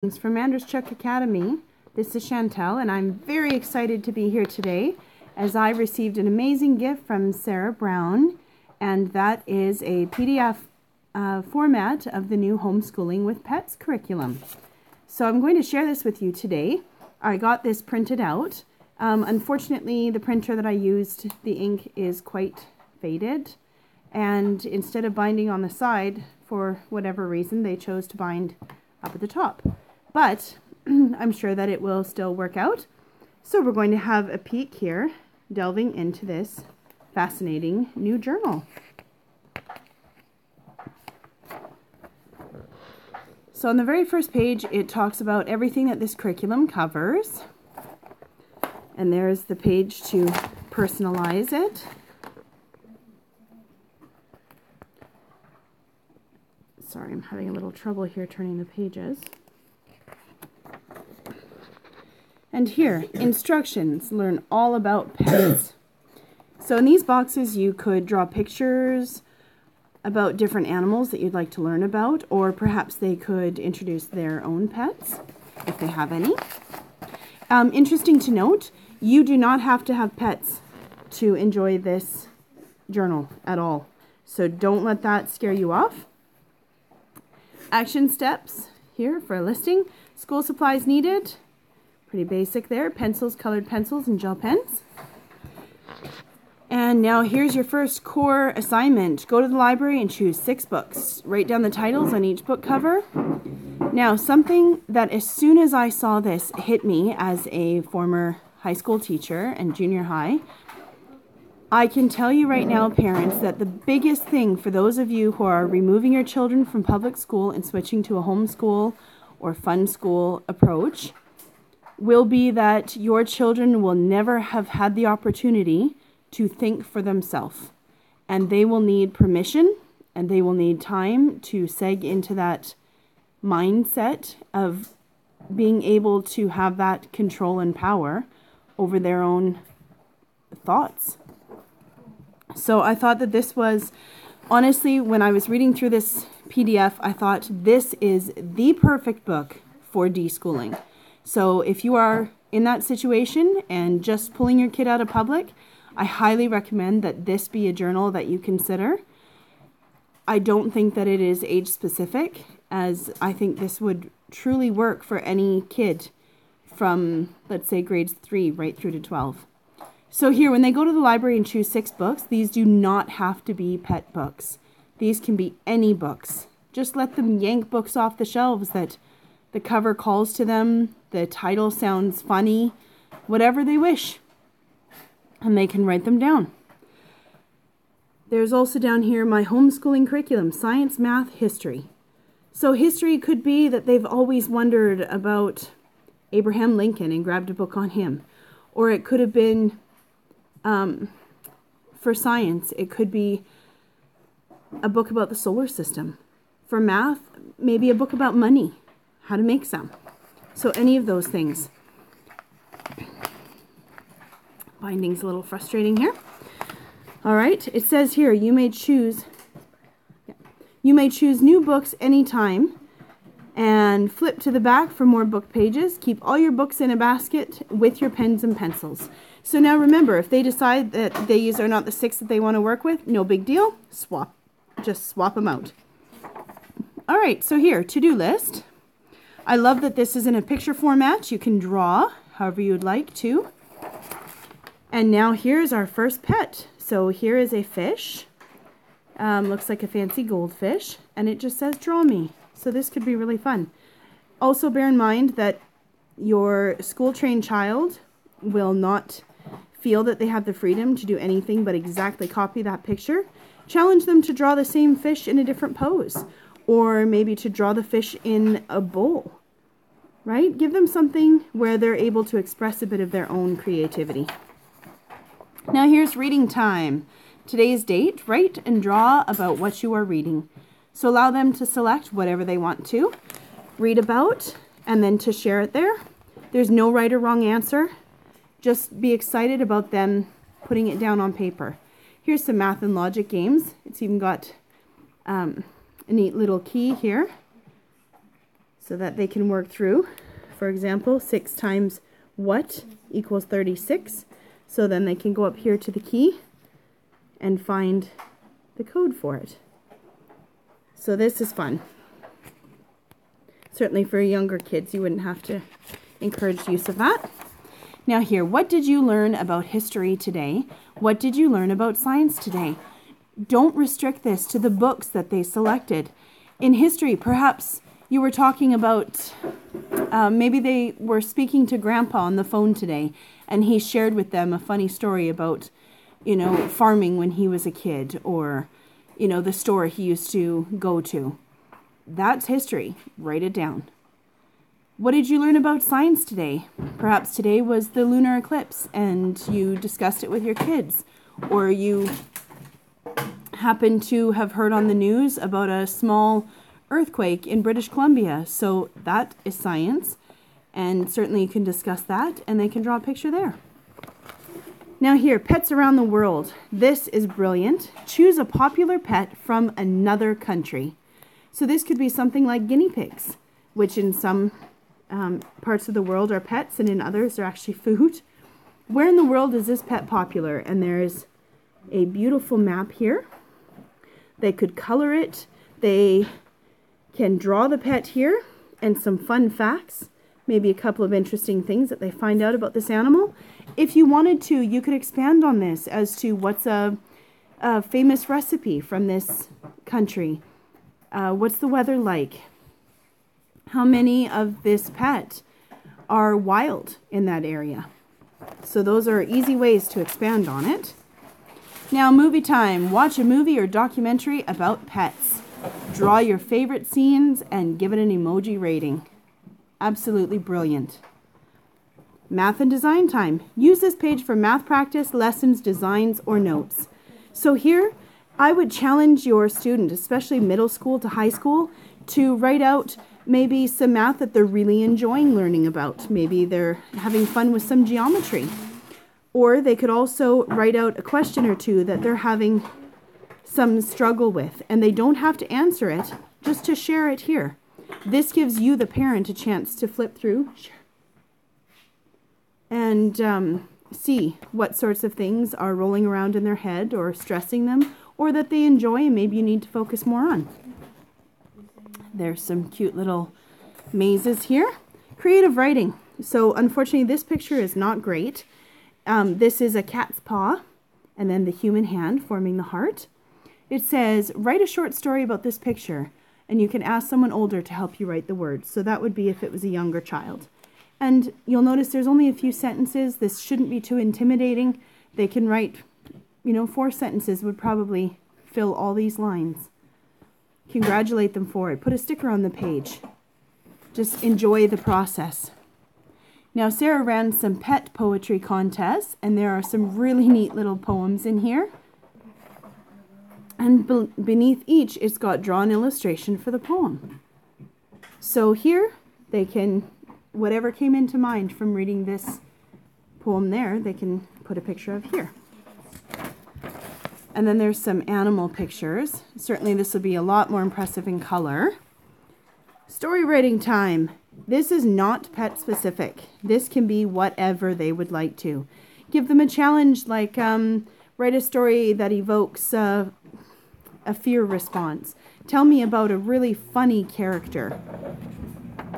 From Chuck Academy. This is Chantel, and I'm very excited to be here today as I received an amazing gift from Sarah Brown, and that is a PDF format of the new Homeschooling with Pets curriculum. So I'm going to share this with you today. I got this printed out. Unfortunately, the printer that I used, the ink is quite faded, and instead of binding on the side, for whatever reason, they chose to bind up at the top. But I'm sure that it will still work out. So we're going to have a peek here, delving into this fascinating new journal. So on the very first page, it talks about everything that this curriculum covers. And there's the page to personalize it. Sorry, I'm having a little trouble here turning the pages. And here, instructions, learn all about pets. So in these boxes you could draw pictures about different animals that you'd like to learn about, or perhaps they could introduce their own pets, if they have any. Interesting to note, you do not have to have pets to enjoy this journal at all. So don't let that scare you off. Action steps here for a listing. School supplies needed. Pretty basic there. Pencils, colored pencils, and gel pens. And now here's your first core assignment. Go to the library and choose 6 books. Write down the titles on each book cover. Now, something that as soon as I saw this hit me as a former high school teacher and junior high, I can tell you right now, parents, that the biggest thing for those of you who are removing your children from public school and switching to a homeschool or fun school approach will be that your children will never have had the opportunity to think for themselves. And they will need permission, and they will need time to seg into that mindset of being able to have that control and power over their own thoughts. So I thought that this was, honestly, when I was reading through this PDF, I thought this is the perfect book for deschooling. So if you are in that situation and just pulling your kid out of public, I highly recommend that this be a journal that you consider. I don't think that it is age specific, as I think this would truly work for any kid from, let's say, grades 3 right through to 12. So here, when they go to the library and choose 6 books, these do not have to be pet books. These can be any books. Just let them yank books off the shelves that the cover calls to them, the title sounds funny, whatever they wish. And they can write them down. There's also down here my homeschooling curriculum, science, math, history. So history could be that they've always wondered about Abraham Lincoln and grabbed a book on him. Or it could have been, for science, it could be a book about the solar system. For math, maybe a book about money, how to make some. So any of those things. Binding's a little frustrating here. All right, it says here you may choose new books anytime and flip to the back for more book pages. Keep all your books in a basket with your pens and pencils. So now remember, if they decide that these are not the 6 that they want to work with, no big deal. Just swap them out. All right, so here, to-do list. I love that this is in a picture format. You can draw however you would like to. And now here's our first pet. So here is a fish. Looks like a fancy goldfish. And it just says, draw me. So this could be really fun. Also bear in mind that your school-trained child will not feel that they have the freedom to do anything but exactly copy that picture. Challenge them to draw the same fish in a different pose. Or maybe to draw the fish in a bowl. Right? Give them something where they're able to express a bit of their own creativity. Now here's reading time. Today's date, write and draw about what you are reading. So allow them to select whatever they want to read about and then to share it there. There's no right or wrong answer. Just be excited about them putting it down on paper. Here's some math and logic games. It's even got a neat little key here. so that they can work through. For example, 6 times what equals 36. So then they can go up here to the key and find the code for it. So this is fun. Certainly for younger kids, you wouldn't have to encourage use of that. Now here, what did you learn about history today? What did you learn about science today? Don't restrict this to the books that they selected. In history, perhaps you were talking about, maybe they were speaking to Grandpa on the phone today, and he shared with them a funny story about, you know, farming when he was a kid, or, you know, the store he used to go to. That's history. Write it down. What did you learn about science today? Perhaps today was the lunar eclipse and you discussed it with your kids. Or you happen to have heard on the news about a small earthquake in British Columbia. So that is science. And certainly you can discuss that and they can draw a picture there. Now here, pets around the world. This is brilliant. Choose a popular pet from another country. So this could be something like guinea pigs, which in some parts of the world are pets and in others are actually food. Where in the world is this pet popular? And there's a beautiful map here. They could color it. They can draw the pet here and some fun facts, maybe a couple of interesting things that they find out about this animal. If you wanted to, you could expand on this as to what's a famous recipe from this country. What's the weather like? How many of this pet are wild in that area? So those are easy ways to expand on it. Now, movie time. Watch a movie or documentary about pets. Draw your favorite scenes and give it an emoji rating. Absolutely brilliant. Math and design time. Use this page for math practice, lessons, designs, or notes. So here, I would challenge your student, especially middle school to high school, to write out maybe some math that they're really enjoying learning about. Maybe they're having fun with some geometry. Or they could also write out a question or two that they're having some struggle with, and they don't have to answer it, just to share it here. This gives you, the parent, a chance to flip through and see what sorts of things are rolling around in their head or stressing them, or that they enjoy and maybe you need to focus more on. There's some cute little mazes here. Creative writing. So unfortunately this picture is not great. This is a cat's paw and then the human hand forming the heart. It says, write a short story about this picture, and you can ask someone older to help you write the words. So that would be if it was a younger child. And you'll notice there's only a few sentences. This shouldn't be too intimidating. They can write, 4 sentences would probably fill all these lines. Congratulate them for it. Put a sticker on the page. Just enjoy the process. Now, Sarah ran some pet poetry contests, and there are some really neat little poems in here. And beneath each, it's got drawn illustration for the poem. So here, they can, whatever came into mind from reading this poem there, they can put a picture of here. And then there's some animal pictures. Certainly this will be a lot more impressive in color. Story writing time. This is not pet specific. This can be whatever they would like to. Give them a challenge like write a story that evokes a fear response. Tell me about a really funny character.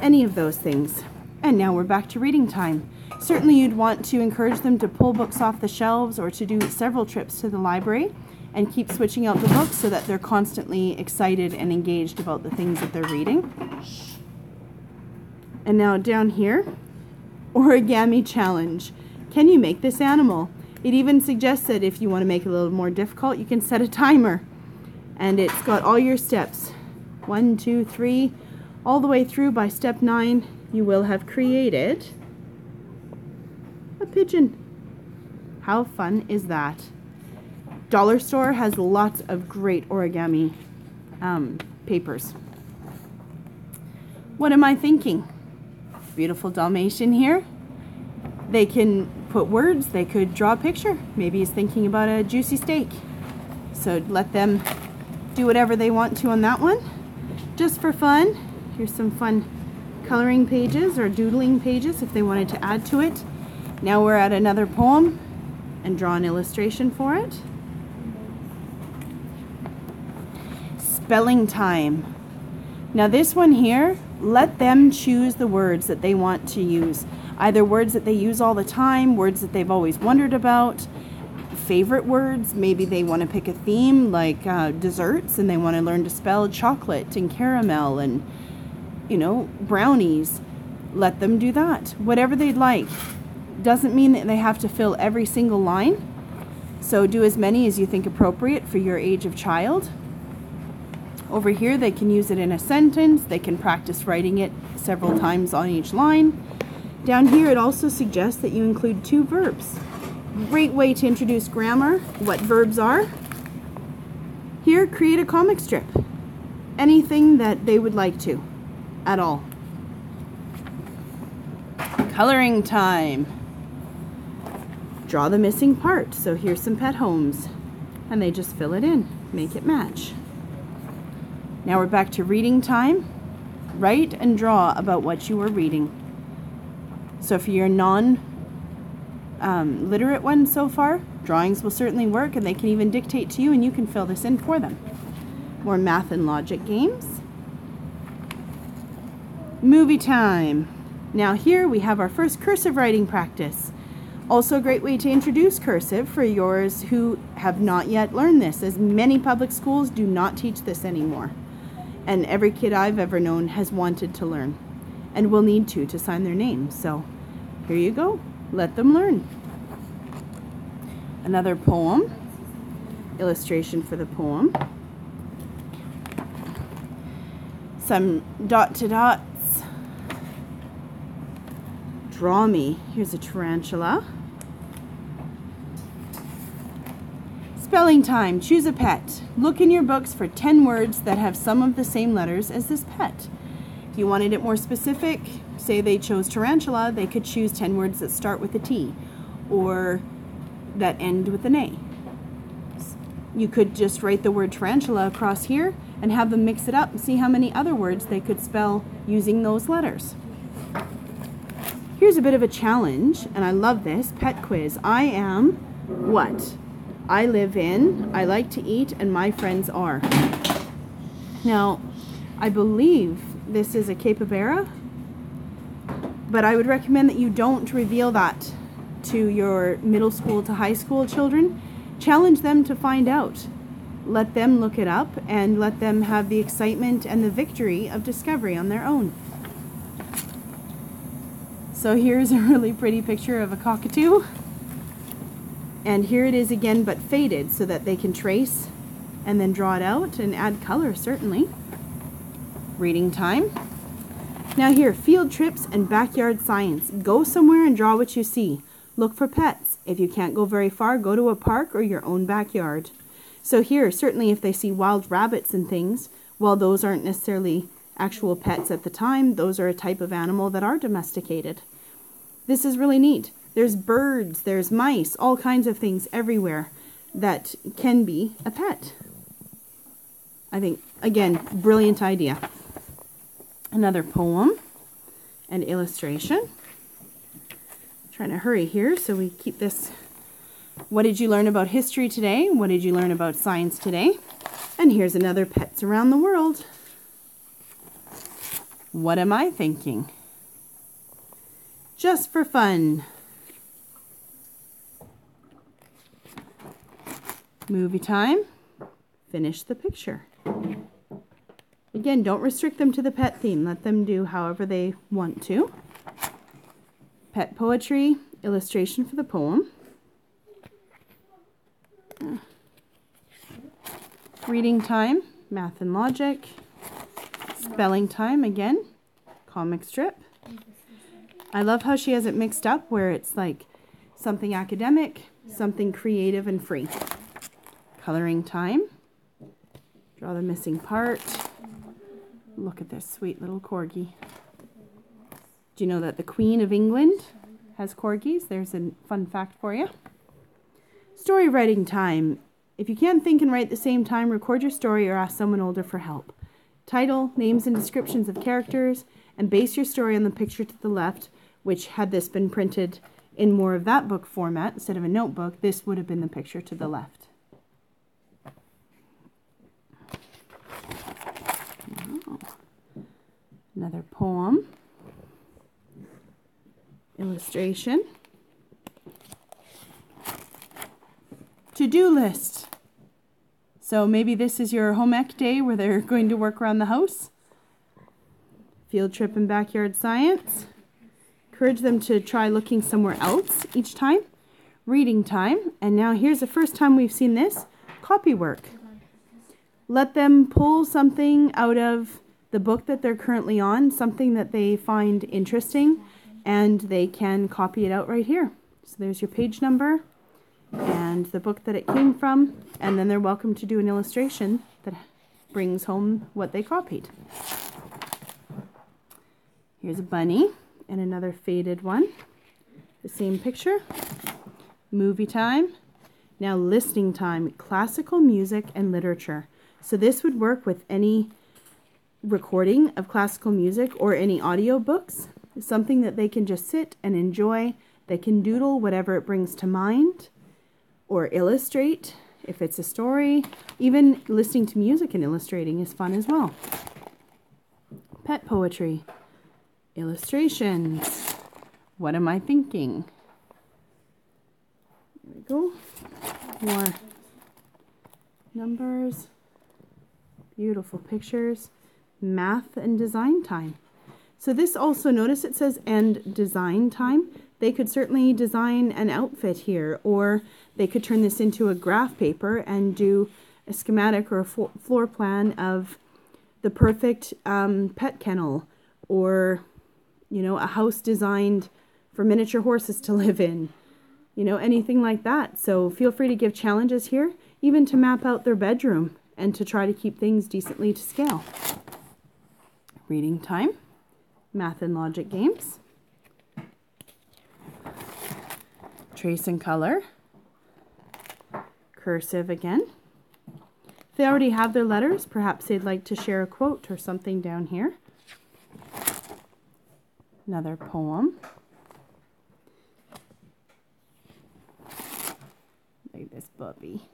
Any of those things. And now we're back to reading time. Certainly you'd want to encourage them to pull books off the shelves or to do several trips to the library and keep switching out the books so that they're constantly excited and engaged about the things that they're reading. And now down here, origami challenge. Can you make this animal? It even suggests that if you want to make it a little more difficult, you can set a timer. And it's got all your steps. 1, 2, 3, all the way through. By step 9, you will have created a pigeon. How fun is that? Dollar Store has lots of great origami papers. What am I thinking? Beautiful Dalmatian here. They can put words, they could draw a picture. Maybe he's thinking about a juicy steak. So let them do whatever they want to on that one. Just for fun, here's some fun coloring pages or doodling pages if they wanted to add to it. Now we're at another poem and draw an illustration for it. Spelling time. Now this one here, let them choose the words that they want to use. Either words that they use all the time, words that they've always wondered about, favorite words. Maybe they want to pick a theme like desserts and they want to learn to spell chocolate and caramel and, you know, brownies. Let them do that. Whatever they'd like. Doesn't mean that they have to fill every single line. So do as many as you think appropriate for your age of child. Over here they can use it in a sentence. They can practice writing it several times on each line. Down here it also suggests that you include 2 verbs. Great way to introduce grammar, what verbs are. Here, create a comic strip. Anything that they would like to, at all. Coloring time. Draw the missing part. So here's some pet homes. And they just fill it in, make it match. Now we're back to reading time. Write and draw about what you are reading. So for your non-literate ones so far, drawings will certainly work, and they can even dictate to you and you can fill this in for them. More math and logic games. Movie time. Now here we have our first cursive writing practice. Also a great way to introduce cursive for yours who have not yet learned this, as many public schools do not teach this anymore. And every kid I've ever known has wanted to learn and will need to sign their name. So here you go. Let them learn. Another poem. Illustration for the poem. Some dot to dots. Draw me. Here's a tarantula. Spelling time. Choose a pet. Look in your books for 10 words that have some of the same letters as this pet. If you wanted it more specific, say they chose tarantula, they could choose 10 words that start with a T or that end with an A. You could just write the word tarantula across here and have them mix it up and see how many other words they could spell using those letters. Here's a bit of a challenge, and I love this, pet quiz. I am what? I live in, I like to eat, and my friends are. Now, I believe this is a capybara, but I would recommend that you don't reveal that to your middle school to high school children. Challenge them to find out. Let them look it up and let them have the excitement and the victory of discovery on their own. So here's a really pretty picture of a cockatoo. And here it is again, but faded so that they can trace and then draw it out and add color, certainly. Reading time. Now here, field trips and backyard science. Go somewhere and draw what you see. Look for pets. If you can't go very far, go to a park or your own backyard. So here, certainly if they see wild rabbits and things, while those aren't necessarily actual pets at the time, those are a type of animal that are domesticated. This is really neat. There's birds, there's mice, all kinds of things everywhere that can be a pet. I think, again, brilliant idea. Another poem and illustration. Trying to hurry here so we keep this. What did you learn about history today? What did you learn about science today? And here's another pets around the world. What am I thinking? Just for fun. Movie time. Finish the picture. Again, don't restrict them to the pet theme. Let them do however they want to. Pet poetry, illustration for the poem. Reading time, math and logic. Spelling time, again, comic strip. I love how she has it mixed up where it's like something academic, something creative and free. Coloring time. Draw the missing part. Look at this sweet little corgi. Do you know that the Queen of England has corgis? There's a fun fact for you. Story writing time. If you can't think and write at the same time, record your story or ask someone older for help. title, names and descriptions of characters, and base your story on the picture to the left, which had this been printed in more of that book format instead of a notebook, this would have been the picture to the left. Oh. Another poem, illustration, to-do list. So maybe this is your home ec day where they're going to work around the house. Field trip and backyard science. Encourage them to try looking somewhere else each time. Reading time. And now here's the first time we've seen this. Copy work. Let them pull something out of the book that they're currently on, something that they find interesting, and they can copy it out right here. So there's your page number and the book that it came from, and then they're welcome to do an illustration that brings home what they copied. Here's a bunny and another faded one. The same picture. Movie time. Now listening time, classical music and literature. So this would work with any recording of classical music or any audio books. It's something that they can just sit and enjoy. They can doodle whatever it brings to mind or illustrate if it's a story. Even listening to music and illustrating is fun as well. Pet poetry. Illustrations. What am I thinking? There we go. More numbers. Beautiful pictures. Math and design time. So this also, notice it says and design time. They could certainly design an outfit here, or they could turn this into a graph paper and do a schematic or a floor plan of the perfect pet kennel, or, you know, a house designed for miniature horses to live in, you know, anything like that. So feel free to give challenges here, even to map out their bedroom and to try to keep things decently to scale. Reading time, math and logic games, trace and color, cursive again. If they already have their letters, perhaps they'd like to share a quote or something down here. Another poem. Like this puppy.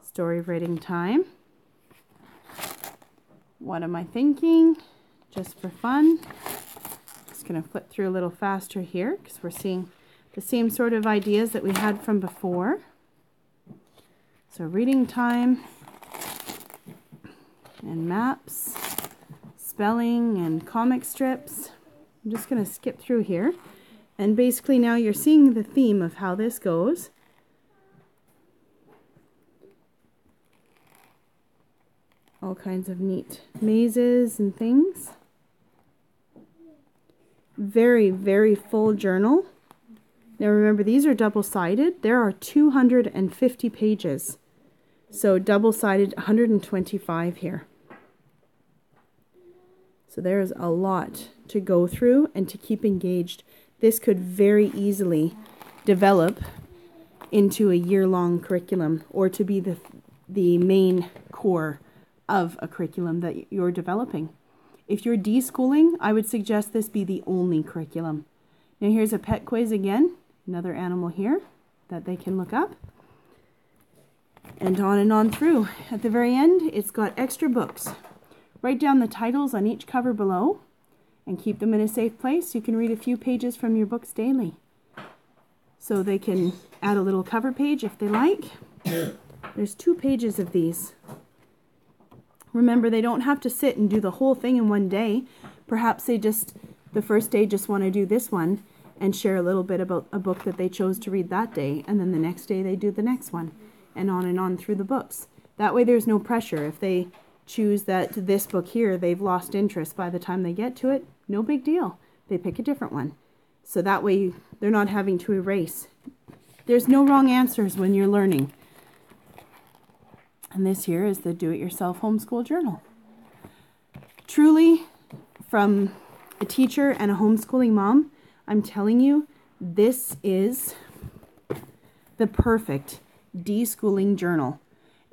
Story writing time. What am I thinking? Just for fun. Just going to flip through a little faster here because we're seeing the same sort of ideas that we had from before. So reading time and maps, spelling and comic strips. I'm just going to skip through here. And basically now you're seeing the theme of how this goes. All kinds of neat mazes and things. Very, very full journal. Now remember, these are double-sided. There are 250 pages. So double-sided, 125 here. So there's a lot to go through and to keep engaged. This could very easily develop into a year-long curriculum, or to be the main core of a curriculum that you're developing. If you're deschooling, I would suggest this be the only curriculum. Now here's a pet quiz again, another animal here that they can look up. And on through. At the very end, it's got extra books. Write down the titles on each cover below and keep them in a safe place. You can read a few pages from your books daily. So they can add a little cover page if they like. There's 2 pages of these. Remember, they don't have to sit and do the whole thing in one day. Perhaps they the first day just want to do this one and share a little bit about a book that they chose to read that day, and then the next day they do the next one, and on through the books. That way there's no pressure. If they choose that this book here, they've lost interest by the time they get to it, no big deal. They pick a different one. So that way they're not having to erase. There's no wrong answers when you're learning. And this here is the Do-It-Yourself Homeschool Journal. Truly, from a teacher and a homeschooling mom, I'm telling you, this is the perfect deschooling journal.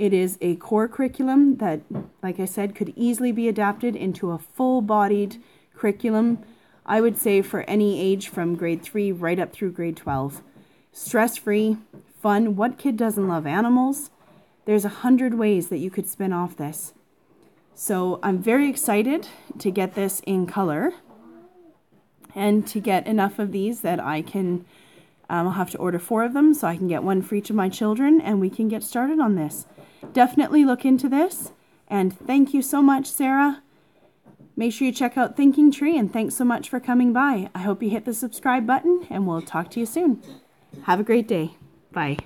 It is a core curriculum that, like I said, could easily be adapted into a full-bodied curriculum, I would say for any age from grade 3 right up through grade 12. Stress-free, fun. What kid doesn't love animals? There's 100 ways that you could spin off this. So I'm very excited to get this in color and to get enough of these that I can, I'll have to order 4 of them so I can get one for each of my children and we can get started on this. Definitely look into this, and thank you so much, Sarah. Make sure you check out Thinking Tree, and thanks so much for coming by. I hope you hit the subscribe button, and we'll talk to you soon. Have a great day. Bye.